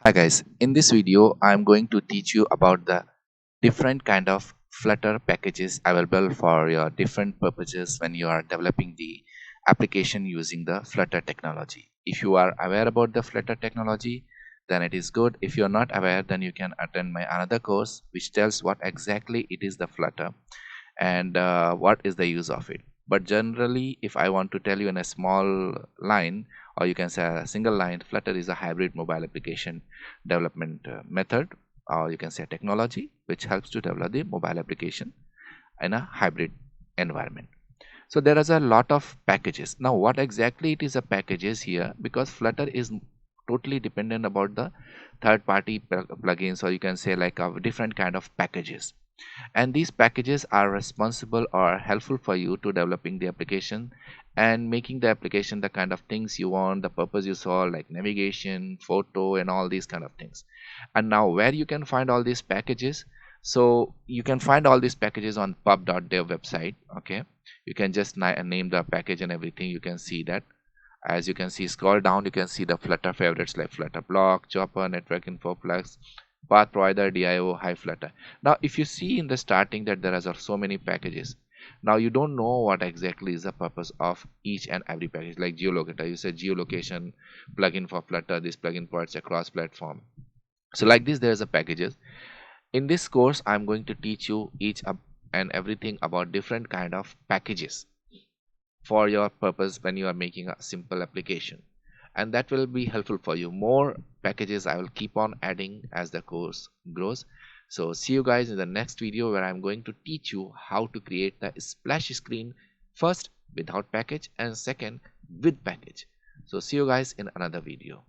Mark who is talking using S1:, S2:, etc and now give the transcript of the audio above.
S1: Hi guys, in this video I'm going to teach you about the different kind of Flutter packages available for your different purposes when you are developing the application using the Flutter technology. If you are aware about the Flutter technology, then it is good. If you are not aware, then you can attend my another course which tells what exactly it is the Flutter and what is the use of it. But generally, if I want to tell you in a small line, or you can say a single line, Flutter is a hybrid mobile application development method, or you can say technology which helps to develop the mobile application in a hybrid environment. So there is a lot of packages. Now what exactly it is a packages here, because Flutter is totally dependent about the third party plugins, or you can say like a different kind of packages, and these packages are responsible or helpful for you to developing the application and making the application the kind of things you want, the purpose you saw, like navigation, photo, and all these kind of things. And now where you can find all these packages, so you can find all these packages on pub.dev website. Okay, you can just name the package and everything. You can see that. As you can see, scroll down, you can see the Flutter favorites like Flutter block, chopper, network info, plus path provider, dio, high Flutter. Now if you see in the starting that there are so many packages, now you don't know what exactly is the purpose of each and every package. Like geolocator, you say geolocation plugin for Flutter, this plugin works across platform. So like this, there's a packages. In this course I'm going to teach you each and everything about different kind of packages for your purpose when you are making a simple application, and that will be helpful for you. More packages I will keep on adding as the course grows. So see you guys in the next video, where I'm going to teach you how to create the splash screen, first without package and second with package. So see you guys in another video.